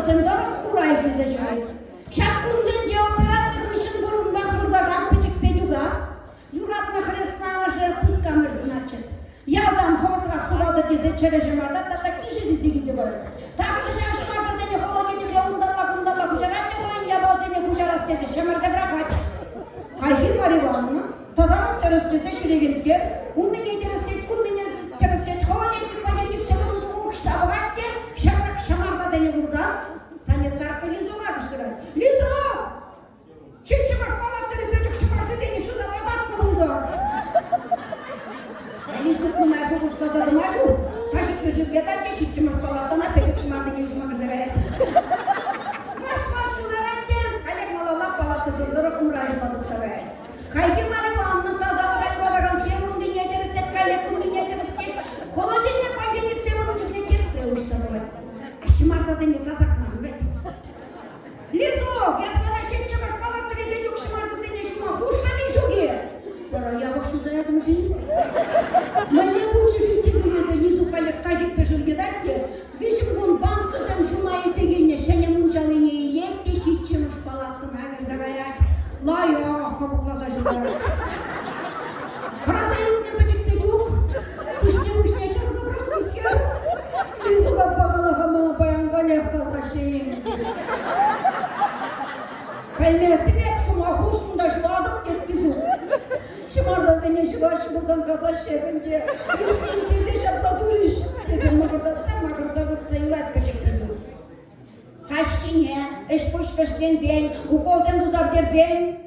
Tendor uray şuze şöyle. Şakkundun ce operasyon kışın durumda burada kapıcık peduga. Yuratma hresnavaşı pıskamış значит. Yazam хортрах sıvadı dize çereşemarda da kişi dizi gizi var. Takışı şaşmarda dene холодильникle undalla kuşarat ne koyun ya bu dene kuşarat dize şemarda bırakat. Hayır var Ivan'ın. Tazanat teröstüze şüregizge. Unmene teröstet, kunmene teröstet. Холодильник пакетик тебен уçuğun ştabıgat de şemrak şamarda dene buradan. Санитарка Лизуга кыштырат. Лизуг! Чим-чимаш палаттары бөтік шымарды дені şu задатны buldu. Лизуг мына şu куштатады машу. Тажик пешirge да ke чим-чимаш палаттана бөтік шымарды дені şuma кырзырайат. Маш шулараттен. Калек малалап палатты зондыры урайжмадық сабай. Кайги мары ванны таза хайвадаган ферун dünya терестет калекун dünya терестет. Холодильник панженет себonun чүкне керіп преуш сабай. Шымарда дені тазакман вет. Лизуг, я sana şemçamaş palattırı bedük şımardı dene şuma хушша не şugi. Бара, я вообще за этим жить. Мне лучше жить тегелerde Лизуг калек тазик пешirge датте. Дешим гон банк кызым şumайı тегелне şене мунчалыне иетте şitçamaş palattына кырзагаят. Лайох кабукласа жузар. Кыразайымны бечик bedük. Кышне чак забрах бискер. Лизуга багалаха мана баян калек казашейim. Пойместі беп шума хушында шуадып кеткізу. Шымарда сене шыбашы бұзан қаза шегінде. Юрттен чейде шапта туриш. Тезен мағырдатса мағырда вұртса юлат бәчектеді. Қашкене, эш пошвештензен, уколден дузап дерзен.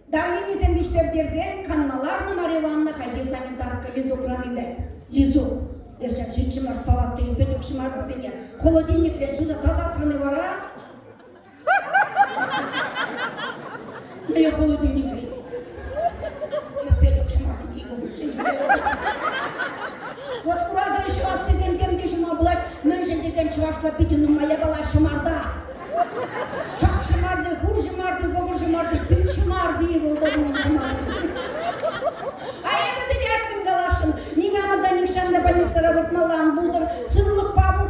Давленесен биштер дерзен, канмаларны мариванны хайде санитарка Лизуг раниде. Лизуг. Дешем шитчимаш палатты бөтік шымарды сене. Холодильниклен шуза тазатрыны вара. Ну я холодильник ли? Я педок шмарды не губу, вот курадыр еще астыден кемге шума булат, мөншен деген чувашла пидюну моя бала шымарда. Чак шымарды, хур шымарды, вогыр шымарды, пит шымарды болды бұның шымарды. Ая бізі дәртпін қалашын, неге амада некшанды больницаға бұртмалан бұлдыр, сырлық бабы